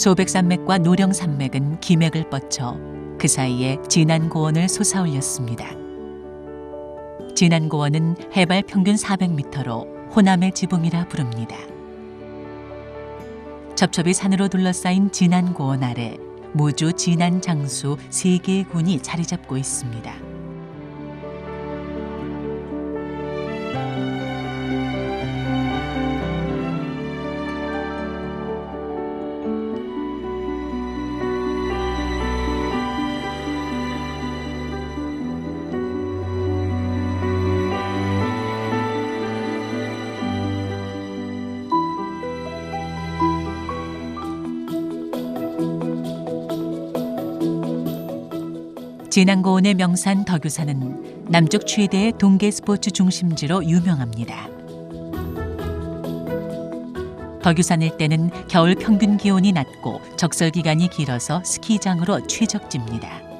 소백산맥과 노령산맥은 기맥을 뻗쳐 그 사이에 진안고원을 솟아올렸습니다. 진안고원은 해발 평균 400m로 호남의 지붕이라 부릅니다. 첩첩이 산으로 둘러싸인 진안고원 아래 무주 진안 장수 3개의 군이 자리 잡고 있습니다. 진안고원의 명산 덕유산은 남쪽 최대의 동계 스포츠 중심지로 유명합니다. 덕유산 일대는 겨울 평균 기온이 낮고 적설 기간이 길어서 스키장으로 최적지입니다.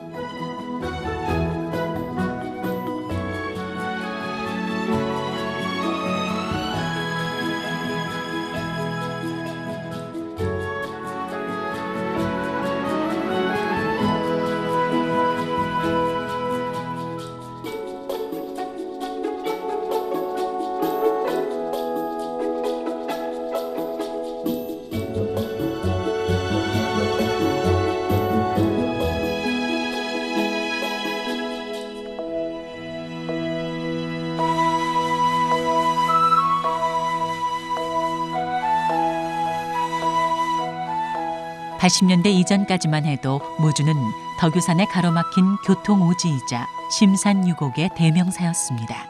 (80년대) 이전까지만 해도 무주는 덕유산에 가로막힌 교통오지이자 심산유곡의 대명사였습니다.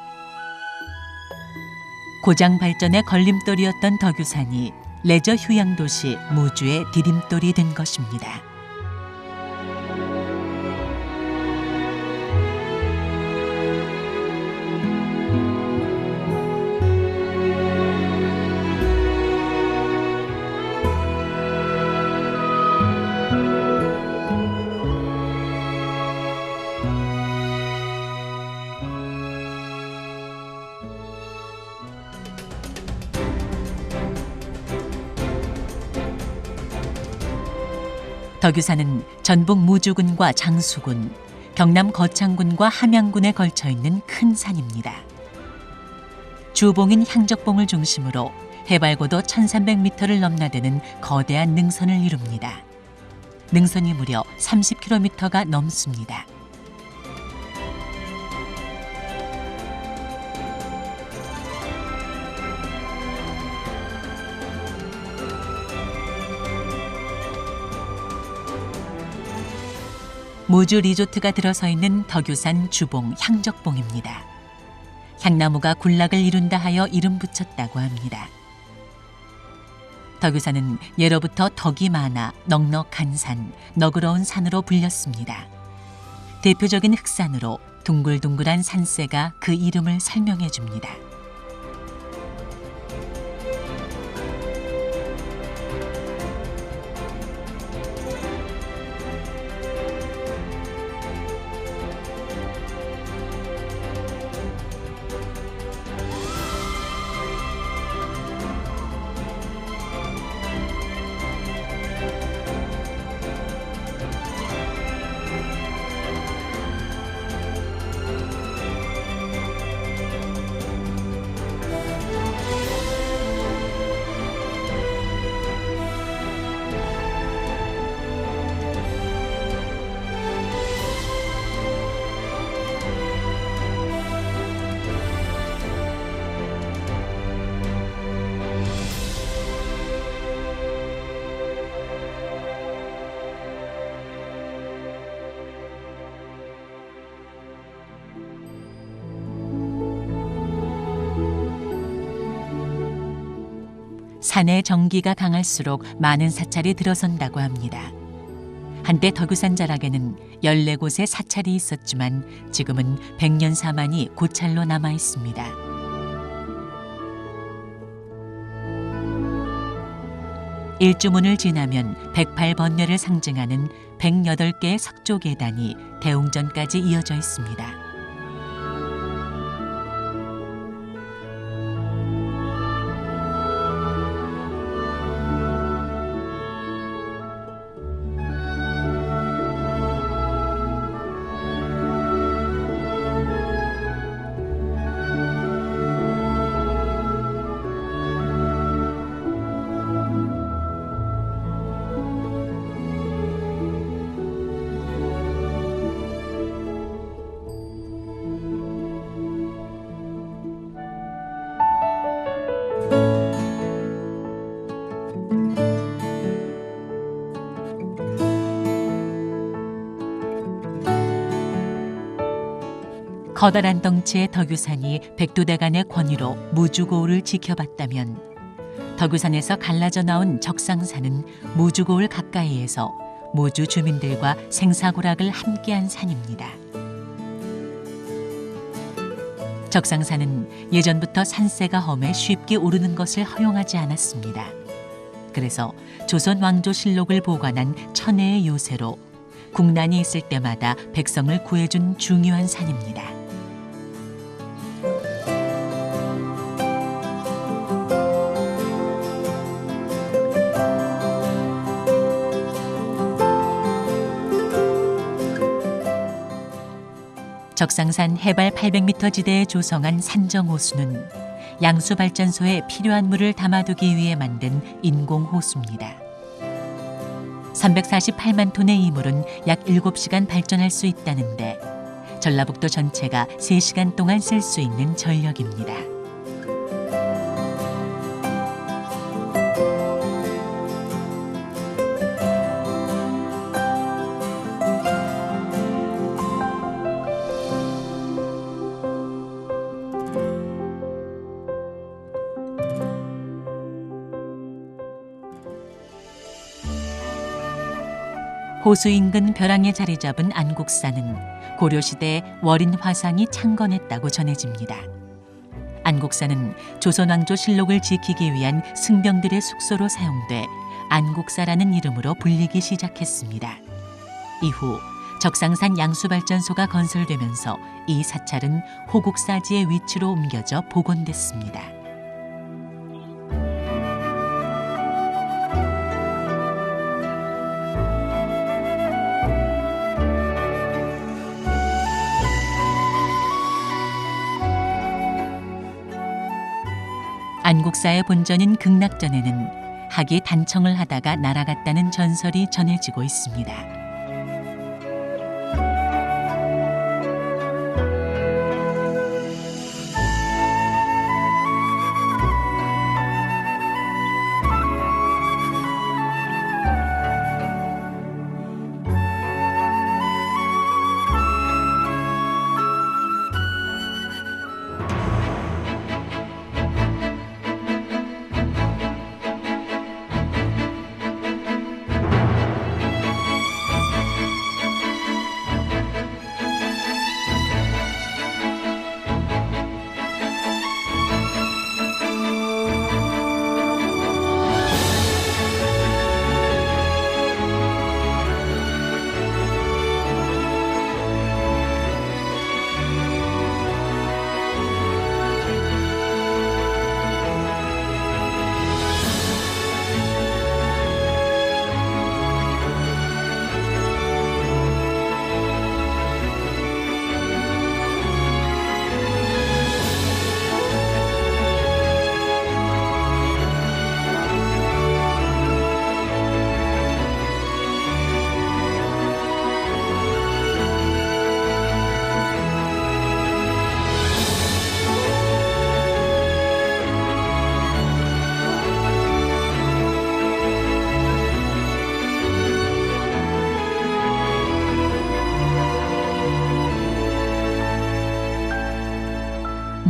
고장 발전의 걸림돌이었던 덕유산이 레저 휴양도시 무주의 디딤돌이 된 것입니다. 덕유산은 전북 무주군과 장수군, 경남 거창군과 함양군에 걸쳐 있는 큰 산입니다. 주봉인 향적봉을 중심으로 해발고도 1300m를 넘나드는 거대한 능선을 이룹니다. 능선이 무려 30km가 넘습니다. 무주 리조트가 들어서 있는 덕유산 주봉 향적봉입니다. 향나무가 군락을 이룬다 하여 이름 붙였다고 합니다. 덕유산은 예로부터 덕이 많아 넉넉한 산, 너그러운 산으로 불렸습니다. 대표적인 흑산으로 둥글둥글한 산세가 그 이름을 설명해 줍니다. 산의 정기가 강할수록 많은 사찰이 들어선다고 합니다. 한때 덕유산 자락에는 14곳의 사찰이 있었지만 지금은 백년사만이 고찰로 남아 있습니다. 일주문을 지나면 108번뇌를 상징하는 108개의 석조 계단이 대웅전까지 이어져 있습니다. 커다란 덩치의 덕유산이 백두대간의 권위로 무주고을을 지켜봤다면 덕유산에서 갈라져 나온 적상산은 무주고을 가까이에서 무주 주민들과 생사고락을 함께한 산입니다. 적상산은 예전부터 산세가 험해 쉽게 오르는 것을 허용하지 않았습니다. 그래서 조선 왕조실록을 보관한 천혜의 요새로 국난이 있을 때마다 백성을 구해준 중요한 산입니다. 적상산 해발 800m 지대에 조성한 산정호수는 양수발전소에 필요한 물을 담아두기 위해 만든 인공호수입니다. 348만 톤의 이 물은 약 7시간 발전할 수 있다는데 전라북도 전체가 3시간 동안 쓸 수 있는 전력입니다. 호수 인근 벼랑에 자리 잡은 안국사는 고려시대 월인 화상이 창건했다고 전해집니다. 안국사는 조선왕조실록을 지키기 위한 승병들의 숙소로 사용돼 안국사라는 이름으로 불리기 시작했습니다. 이후 적상산 양수발전소가 건설되면서 이 사찰은 호국사지의 위치로 옮겨져 복원됐습니다. 안국사의 본전인 극락전에는 학이 단청을 하다가 날아갔다는 전설이 전해지고 있습니다.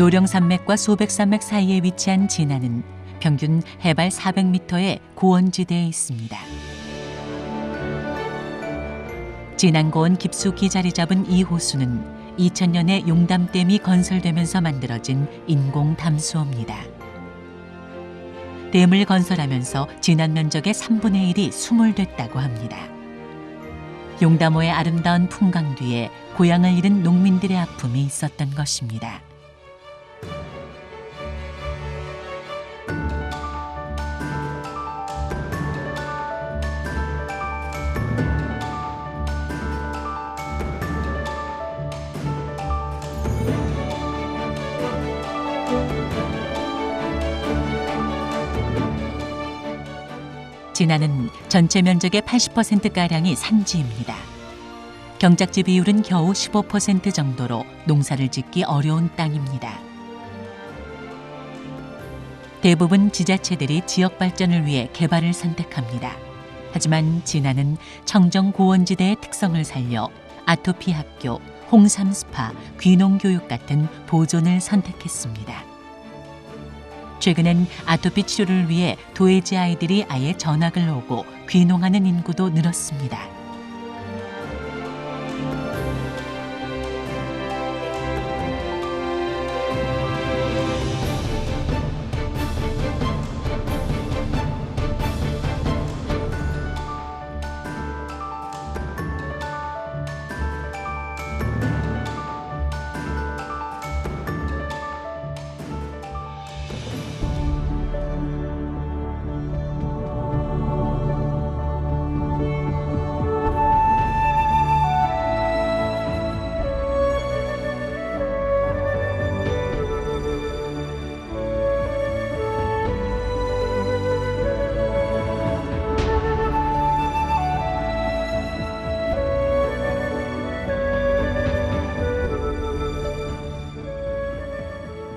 노령산맥과 소백산맥 사이에 위치한 진안은 평균 해발 400m의 고원지대에 있습니다. 진안고원 깊숙이 자리 잡은 이 호수는 2000년에 용담댐이 건설되면서 만들어진 인공 담수호입니다. 댐을 건설하면서 진안 면적의 3분의 1이 수몰됐다고 합니다. 용담호의 아름다운 풍광 뒤에 고향을 잃은 농민들의 아픔이 있었던 것입니다. 진안은 전체 면적의 80%가량이 산지입니다. 경작지 비율은 겨우 15% 정도로 농사를 짓기 어려운 땅입니다. 대부분 지자체들이 지역 발전을 위해 개발을 선택합니다. 하지만 진안은 청정 고원지대의 특성을 살려 아토피 학교, 홍삼 스파, 귀농 교육 같은 보존을 선택했습니다. 최근엔 아토피 치료를 위해 도해지 아이들이 아예 전학을 오고 귀농하는 인구도 늘었습니다.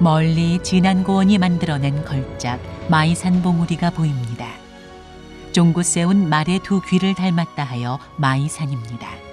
멀리 진안고원이 만들어낸 걸작 마이산 봉우리가 보입니다. 종고 세운 말의 두 귀를 닮았다 하여 마이산입니다.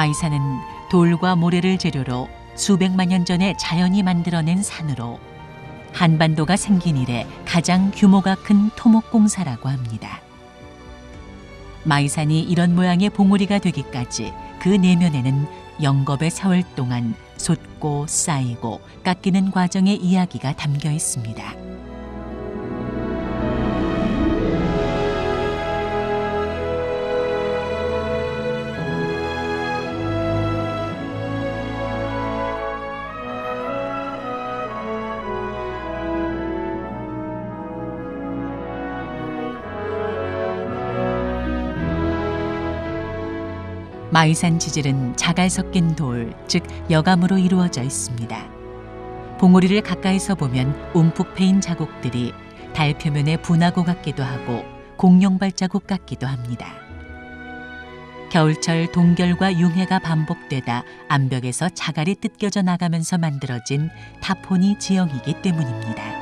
마이산은 돌과 모래를 재료로 수백만 년 전에 자연이 만들어낸 산으로 한반도가 생긴 이래 가장 규모가 큰 토목공사라고 합니다. 마이산이 이런 모양의 봉우리가 되기까지 그 내면에는 영겁의 세월 동안 솟고 쌓이고 깎이는 과정의 이야기가 담겨 있습니다. 마이산 지질은 자갈 섞인 돌, 즉 여감으로 이루어져 있습니다. 봉우리를 가까이서 보면 움푹 패인 자국들이 달 표면에 분화구 같기도 하고 공룡 발자국 같기도 합니다. 겨울철 동결과 융해가 반복되다 암벽에서 자갈이 뜯겨져 나가면서 만들어진 타포니 지형이기 때문입니다.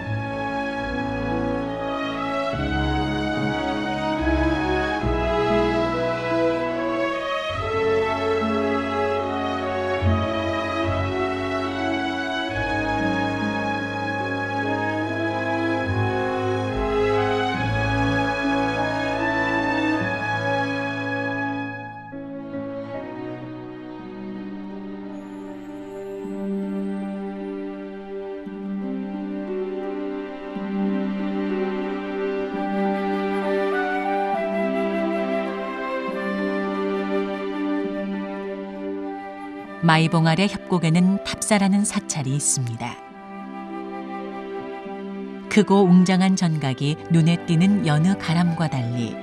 마이봉알의 협곡에는 탑사라는 사찰이 있습니다. 크고 웅장한 전각이 눈에 띄는 여느 가람과 달리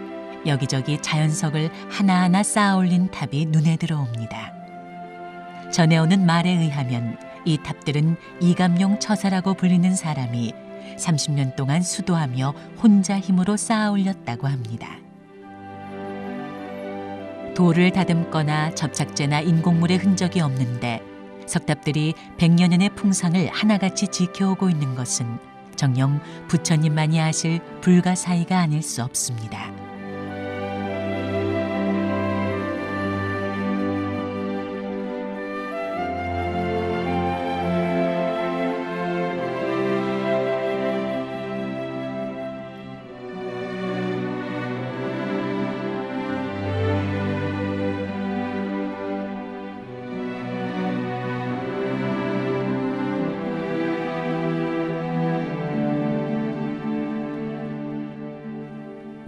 여기저기 자연석을 하나하나 쌓아올린 탑이 눈에 들어옵니다. 전해오는 말에 의하면 이 탑들은 이감용 처사라고 불리는 사람이 30년 동안 수도하며 혼자 힘으로 쌓아올렸다고 합니다. 돌을 다듬거나 접착제나 인공물의 흔적이 없는데 석탑들이 100여 년의 풍상을 하나같이 지켜오고 있는 것은 정녕 부처님만이 아실 불가사의가 아닐 수 없습니다.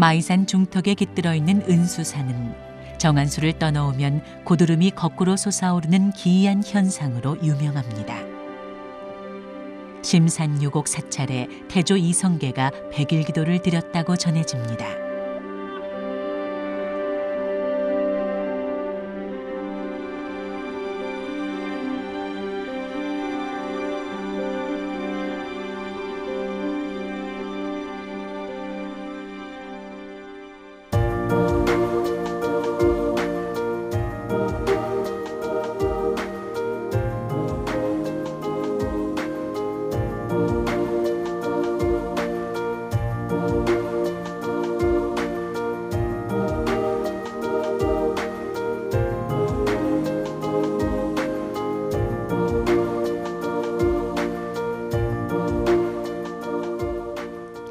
마이산 중턱에 깃들어 있는 은수산은 정한수를 떠놓으면 고드름이 거꾸로 솟아오르는 기이한 현상으로 유명합니다. 심산유곡 사찰에 태조 이성계가 백일기도를 드렸다고 전해집니다.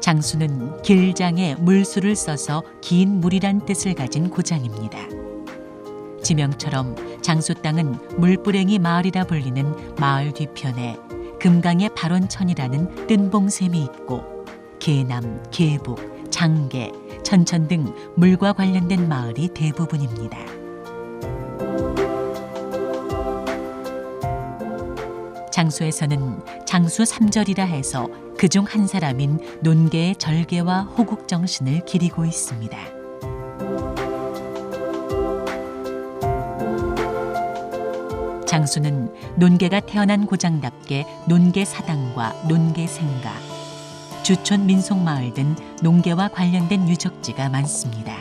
장수는 길장에 물수를 써서 긴 물이란 뜻을 가진 고장입니다. 지명처럼 장수 땅은 물뿌랭이 마을이라 불리는 마을 뒤편에 금강의 발원천이라는 뜬봉샘이 있고 계남, 계북, 장계, 천천 등 물과 관련된 마을이 대부분입니다. 장수에서는 장수 삼절이라 해서 그중 한 사람인 논계의 절개와 호국 정신을 기리고 있습니다. 장수는 논계가 태어난 고장답게 논계사당과 논계생가, 주촌 민속마을 등 농계와 관련된 유적지가 많습니다.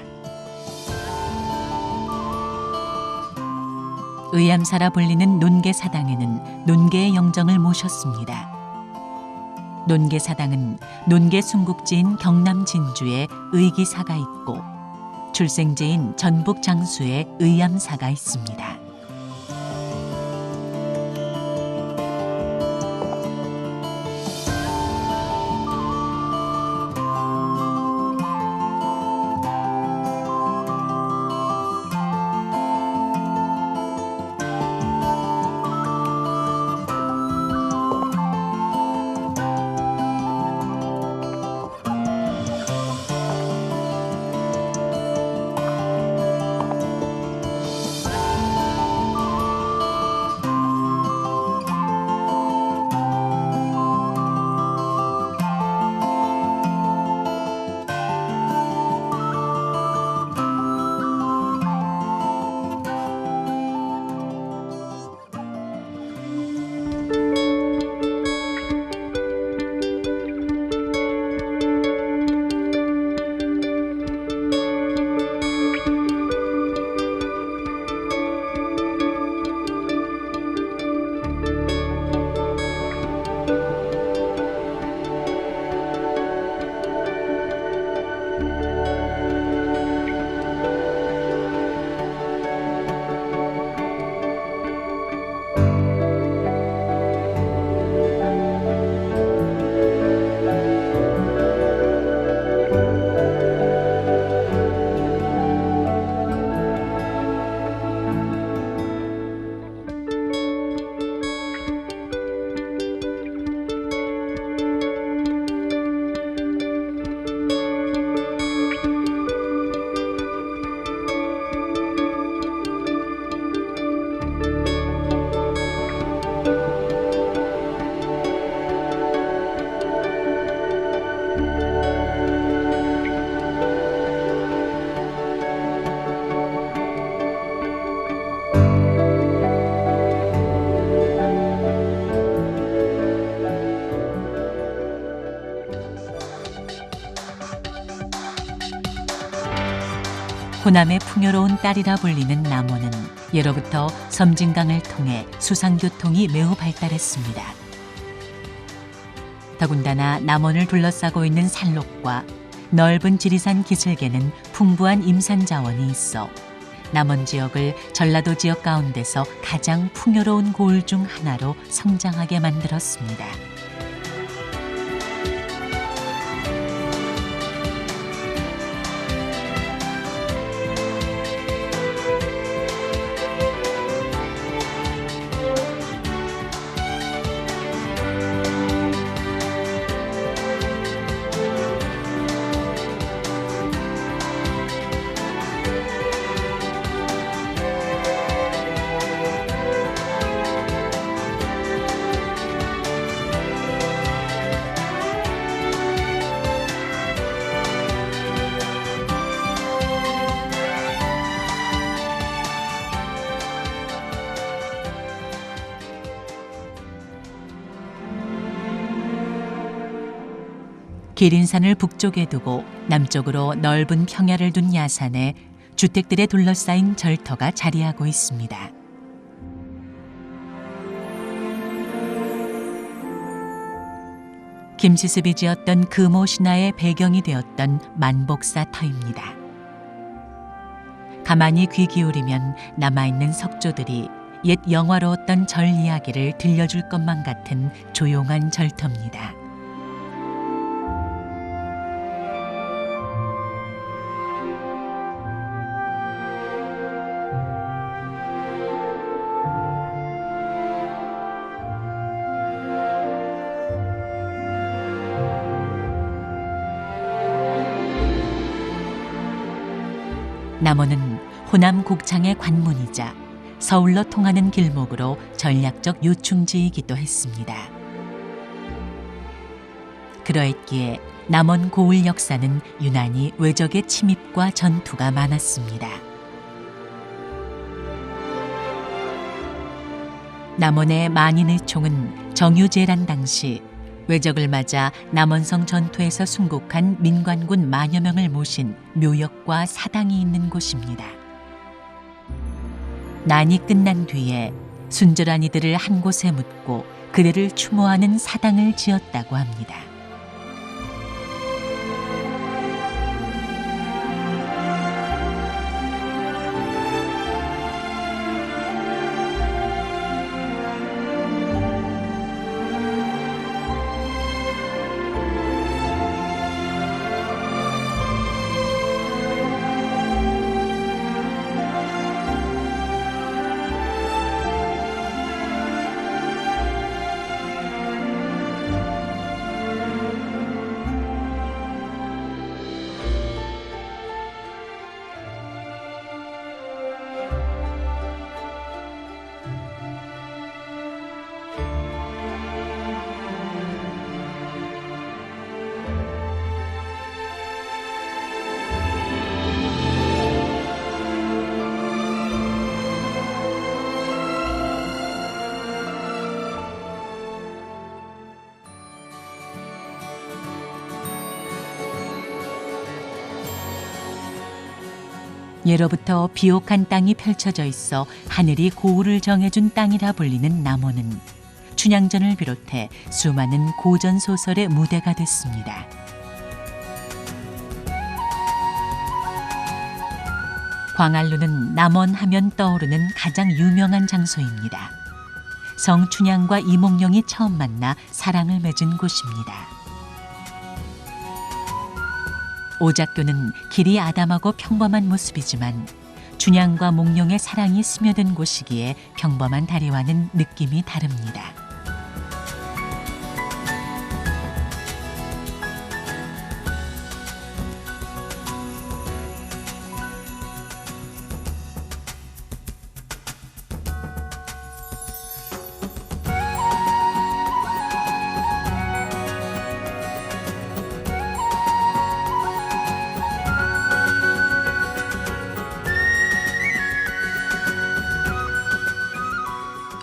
의암사라 불리는 논계사당에는 논계의 영정을 모셨습니다. 논계사당은 논계 순국지인 경남 진주에 의기사가 있고 출생지인 전북 장수에 의암사가 있습니다. 호남의 풍요로운 딸이라 불리는 남원은 예로부터 섬진강을 통해 수상교통이 매우 발달했습니다. 더군다나 남원을 둘러싸고 있는 산록과 넓은 지리산 기슭에는 풍부한 임산 자원이 있어 남원 지역을 전라도 지역 가운데서 가장 풍요로운 고을 중 하나로 성장하게 만들었습니다. 기린산을 북쪽에 두고 남쪽으로 넓은 평야를 둔 야산에 주택들에 둘러싸인 절터가 자리하고 있습니다. 김시습이 지었던 금오 신화의 배경이 되었던 만복사 터입니다. 가만히 귀 기울이면 남아있는 석조들이 옛 영화로웠던 절 이야기를 들려줄 것만 같은 조용한 절터입니다. 남원은 호남 곡창의 관문이자 서울로 통하는 길목으로 전략적 요충지이기도 했습니다. 그러했기에 남원 고을 역사는 유난히 외적의 침입과 전투가 많았습니다. 남원의 만인의 총은 정유재란 당시 외적을 맞아 남원성 전투에서 순국한 민관군 만여 명을 모신 묘역과 사당이 있는 곳입니다. 난이 끝난 뒤에 순절한 이들을 한 곳에 묻고 그들을 추모하는 사당을 지었다고 합니다. 예로부터 비옥한 땅이 펼쳐져 있어 하늘이 고을을 정해준 땅이라 불리는 남원은 춘향전을 비롯해 수많은 고전 소설의 무대가 됐습니다. 광안루는 남원 하면 떠오르는 가장 유명한 장소입니다. 성 춘향과 이몽룡이 처음 만나 사랑을 맺은 곳입니다. 오작교는 길이 아담하고 평범한 모습이지만 춘향과 몽룡의 사랑이 스며든 곳이기에 평범한 다리와는 느낌이 다릅니다.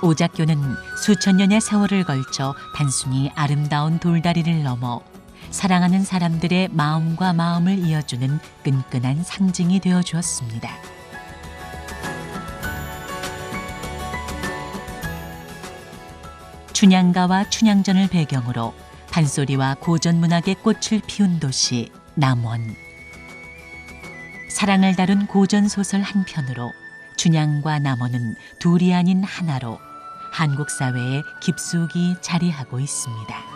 오작교는 수천 년의 세월을 걸쳐 단순히 아름다운 돌다리를 넘어 사랑하는 사람들의 마음과 마음을 이어주는 끈끈한 상징이 되어 주었습니다. 춘향가와 춘향전을 배경으로 판소리와 고전 문학의 꽃을 피운 도시 남원. 사랑을 다룬 고전 소설 한 편으로 춘향과 남원은 둘이 아닌 하나로 한국 사회에 깊숙이 자리하고 있습니다.